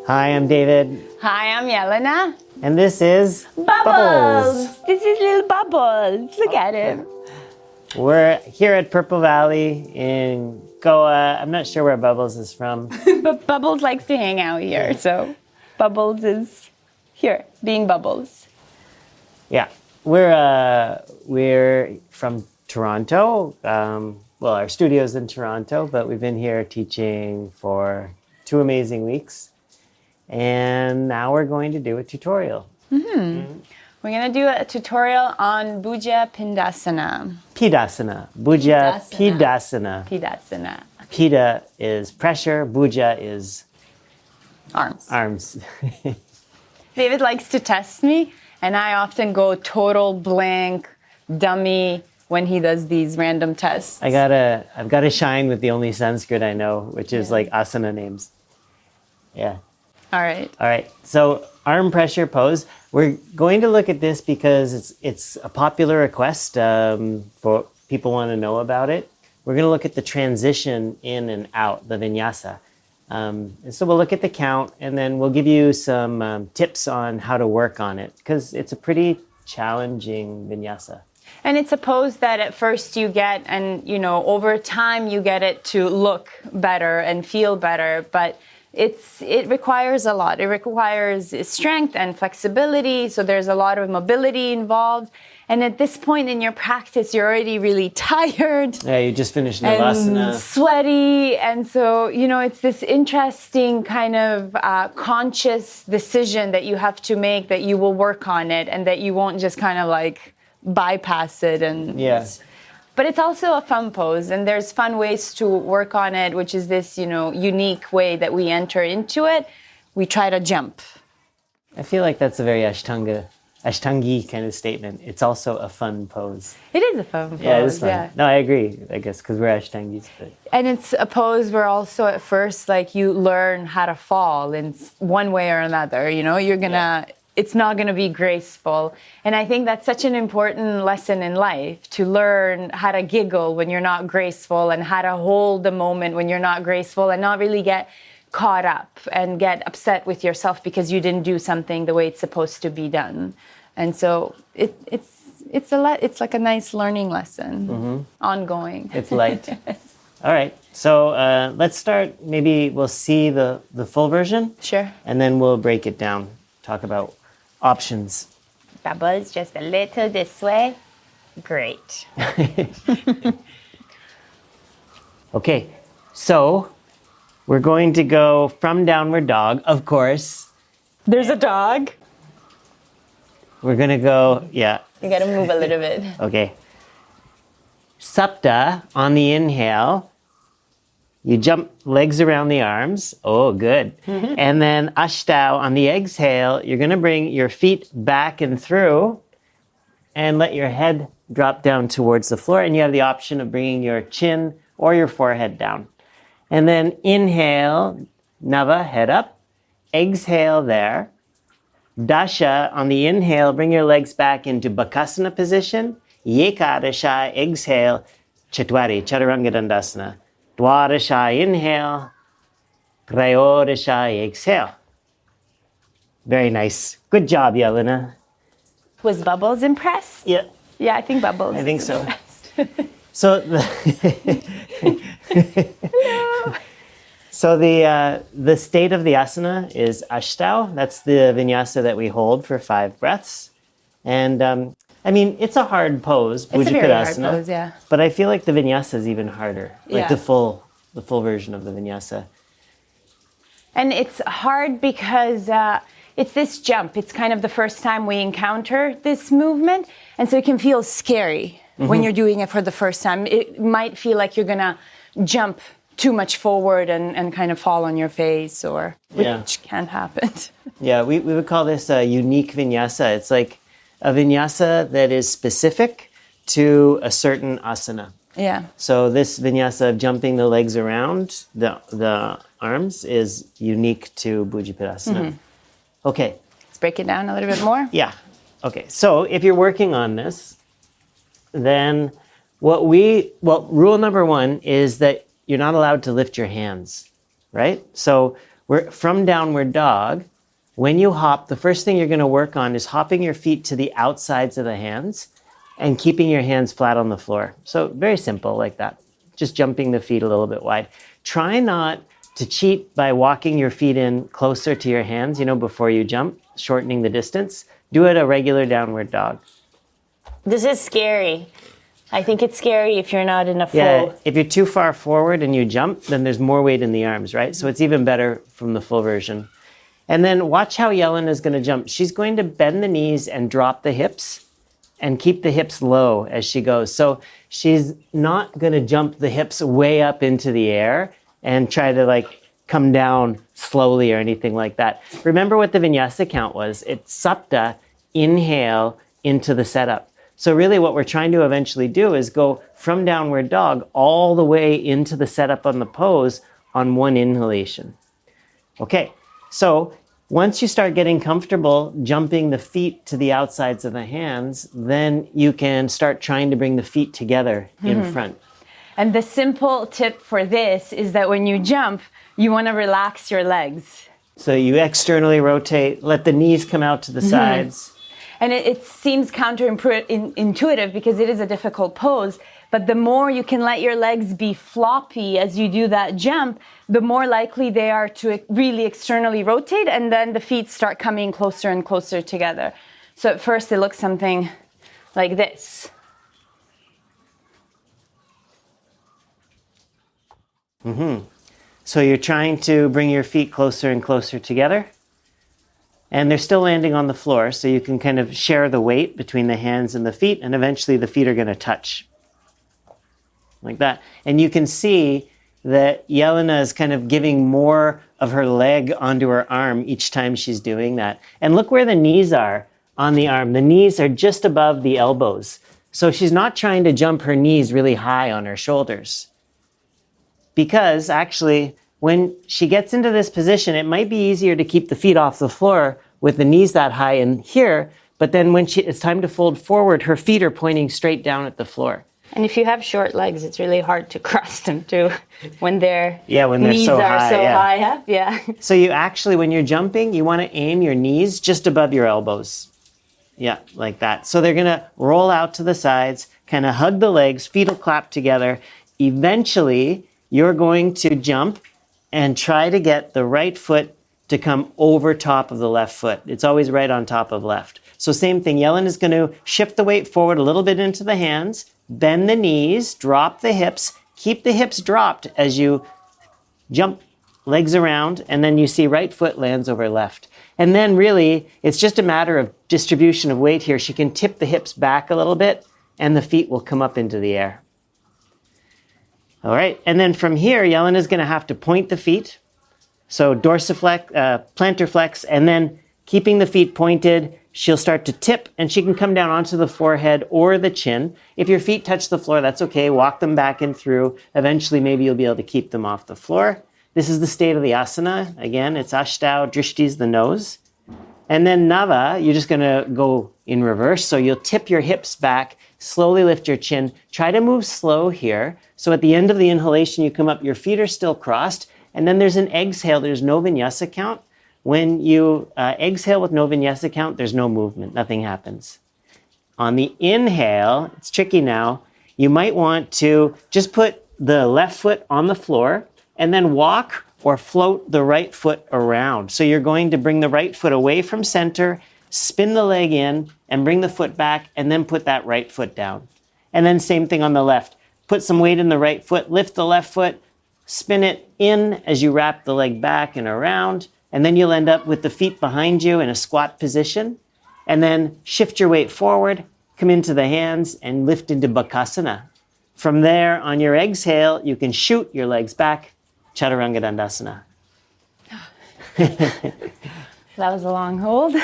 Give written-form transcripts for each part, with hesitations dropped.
Hi, I'm David. Hi, I'm Jelena. And this is Bubbles! This is little Bubbles. Look at him. We're here at Purple Valley in Goa. I'm not sure where Bubbles is from. But Bubbles likes to hang out here, so Bubbles is here, being Bubbles. Yeah, we're from Toronto. Well, our studio's in Toronto, but we've been here teaching for 2 amazing weeks. And now we're going to do a tutorial. We're going to do a tutorial on Bhujapidasana. Bhujapidasana. Pidasana. Pida is pressure, Bhuja is Arms. arms. David likes to test me, and I often go total blank, dummy when he does these random tests. I've got to shine with the only Sanskrit I know, which is like asana names. Yeah. All right. So arm pressure pose. We're going to look at this because it's a popular request for people want to know about it. We're going to look at the transition in and out, the vinyasa. And so we'll look at the count, and then we'll give you some tips on how to work on it, because it's a pretty challenging vinyasa. And it's a pose that at first you get, and over time you get it to look better and feel better, but it requires a lot. It requires strength and flexibility, so there's a lot of mobility involved. And at this point in your practice, you're already really tired. Yeah, you just finished Navasana. And sweaty. And so, it's this interesting kind of conscious decision that you have to make, that you will work on it and that you won't just kind of like bypass it. But it's also a fun pose, and there's fun ways to work on it, which is this, unique way that we enter into it. We try to jump. I feel like that's a very Ashtangi kind of statement. It's also a fun pose. It is a fun pose. Yeah, it is fun. Yeah. No, I agree, I guess, because we're Ashtangis. But... And it's a pose where also at first, like, you learn how to fall in one way or another. You're going to... It's not going to be graceful. And I think that's such an important lesson in life, to learn how to giggle when you're not graceful and how to hold the moment when you're not graceful and not really get caught up and get upset with yourself because you didn't do something the way it's supposed to be done. And so it's like a nice learning lesson, ongoing. It's light. All right. So let's start. Maybe we'll see the full version. Sure. And then we'll break it down, talk about options. Bubbles, just a little this way. Great. Okay, so we're going to go from downward dog, of course. There's a dog. We're going to go, yeah. You got to move a little bit. Okay. Sapta on the inhale. You jump legs around the arms. Oh, good. And then Ashtau on the exhale. You're going to bring your feet back and through and let your head drop down towards the floor. And you have the option of bringing your chin or your forehead down. And then inhale, Nava, head up. Exhale there. Dasha on the inhale, bring your legs back into Bakasana position. Yekadasha, exhale. Chatwari, Chaturanga Dandasana. Dwadasha, inhale. Trayodasha, exhale. Very nice. Good job, Jelena. Was Bubbles impressed? Yeah. Yeah, I think Bubbles. I think so. Impressed. So the state of the asana is Ashtau. That's the vinyasa that we hold for 5 breaths. And it's a hard pose, It's a very hard Bhujapidasana. pose, yeah. But I feel like the vinyasa is even harder. Like Yeah. the full version of the vinyasa. And it's hard because it's this jump. It's kind of the first time we encounter this movement. And so it can feel scary when you're doing it for the first time. It might feel like you're going to jump too much forward and kind of fall on your face, which can't happen. Yeah, we would call this a unique vinyasa. It's like a vinyasa that is specific to a certain asana. Yeah. So this vinyasa of jumping the legs around the arms is unique to Bhujapidasana. Okay. Let's break it down a little bit more. Yeah. Okay. So if you're working on this, then rule number 1 is that you're not allowed to lift your hands, right? So we're from downward dog. When you hop, the first thing you're going to work on is hopping your feet to the outsides of the hands and keeping your hands flat on the floor. So very simple like that. Just jumping the feet a little bit wide. Try not to cheat by walking your feet in closer to your hands, before you jump, shortening the distance. Do it a regular downward dog. This is scary. I think it's scary if you're not in a full. Yeah, if you're too far forward and you jump, then there's more weight in the arms, right? So it's even better from the full version. And then watch how Jelena is going to jump. She's going to bend the knees and drop the hips and keep the hips low as she goes. So she's not going to jump the hips way up into the air and try to come down slowly or anything like that. Remember what the vinyasa count was. It's sapta, inhale into the setup. So really what we're trying to eventually do is go from downward dog all the way into the setup on the pose on one inhalation. Okay. So once you start getting comfortable jumping the feet to the outsides of the hands, then you can start trying to bring the feet together in front. And the simple tip for this is that when you jump, you want to relax your legs. So you externally rotate, let the knees come out to the sides. And it seems counterintuitive because it is a difficult pose, but the more you can let your legs be floppy as you do that jump, the more likely they are to really externally rotate, and then the feet start coming closer and closer together. So at first it looks something like this. So you're trying to bring your feet closer and closer together. And they're still landing on the floor, so you can kind of share the weight between the hands and the feet, and eventually the feet are going to touch. Like that. And you can see that Jelena is kind of giving more of her leg onto her arm each time she's doing that. And look where the knees are on the arm. The knees are just above the elbows. So she's not trying to jump her knees really high on her shoulders. Because actually, when she gets into this position, it might be easier to keep the feet off the floor with the knees that high in here, but then when it's time to fold forward, her feet are pointing straight down at the floor. And if you have short legs, it's really hard to cross them too when their knees are high, so high up. Yeah. So you actually, when you're jumping, you want to aim your knees just above your elbows. Yeah, like that. So they're going to roll out to the sides, kind of hug the legs, feet will clap together. Eventually, you're going to jump and try to get the right foot to come over top of the left foot. It's always right on top of left. So same thing, Jelena is going to shift the weight forward a little bit into the hands, bend the knees, drop the hips, keep the hips dropped as you jump legs around, and then you see right foot lands over left. And then really, it's just a matter of distribution of weight here. She can tip the hips back a little bit, and the feet will come up into the air. All right, and then from here, Jelena is going to have to point the feet. So dorsiflex, plantar flex, and then keeping the feet pointed, she'll start to tip, and she can come down onto the forehead or the chin. If your feet touch the floor, that's okay. Walk them back and through. Eventually, maybe you'll be able to keep them off the floor. This is the state of the asana. Again, it's Ashtanga, Drishti's the nose. And then Nava, you're just going to go in reverse. So you'll tip your hips back, slowly lift your chin. Try to move slow here. So at the end of the inhalation, you come up, your feet are still crossed. And then there's an exhale. There's no vinyasa count. When you exhale with no vinyasa count, there's no movement. Nothing happens. On the inhale, it's tricky now. You might want to just put the left foot on the floor and then walk or float the right foot around. So you're going to bring the right foot away from center, spin the leg in, and bring the foot back, and then put that right foot down. And then same thing on the left. Put some weight in the right foot, lift the left foot, spin it in as you wrap the leg back and around, and then you'll end up with the feet behind you in a squat position, and then shift your weight forward, come into the hands, and lift into Bakasana. From there, on your exhale, you can shoot your legs back, Chaturanga Dandasana. That was a long hold.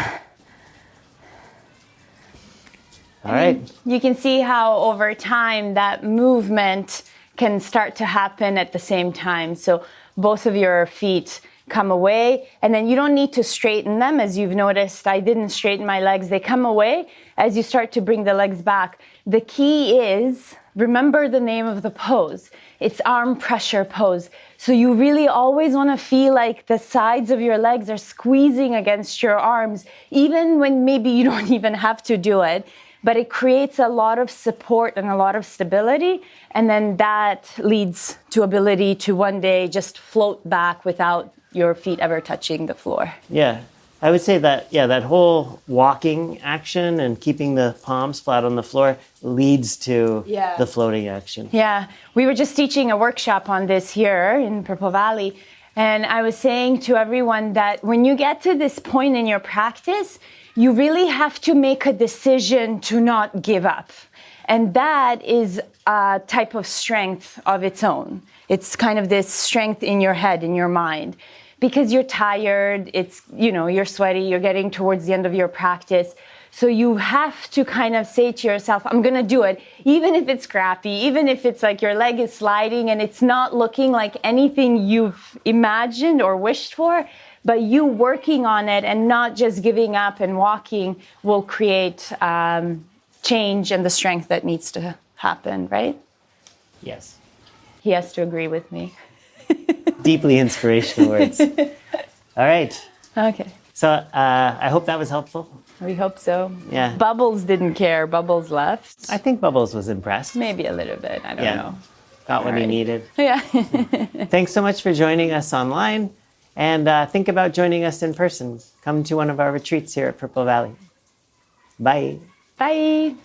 All right. You can see how over time that movement can start to happen at the same time. So both of your feet come away, and then you don't need to straighten them. As you've noticed, I didn't straighten my legs. They come away as you start to bring the legs back. The key is remember the name of the pose. It's arm pressure pose. So you really always want to feel like the sides of your legs are squeezing against your arms, even when maybe you don't even have to do it. But it creates a lot of support and a lot of stability. And then that leads to ability to one day just float back without your feet ever touching the floor. Yeah. I would say that, that whole walking action and keeping the palms flat on the floor leads to the floating action. Yeah. We were just teaching a workshop on this here in Purple Valley. And I was saying to everyone that when you get to this point in your practice, you really have to make a decision to not give up. And that is a type of strength of its own. It's kind of this strength in your head, in your mind. Because you're tired, you're sweaty, you're getting towards the end of your practice. So you have to kind of say to yourself, I'm gonna do it, even if it's crappy, even if it's like your leg is sliding and it's not looking like anything you've imagined or wished for, but you working on it and not just giving up and walking will create change and the strength that needs to happen, right? Yes. He has to agree with me. Deeply inspirational words. All right. Okay. So I hope that was helpful. We hope so. Yeah. Bubbles didn't care. Bubbles left. I think Bubbles was impressed. Maybe a little bit. I don't know. Got what he needed. Yeah. Thanks so much for joining us online. And think about joining us in person. Come to one of our retreats here at Purple Valley. Bye. Bye.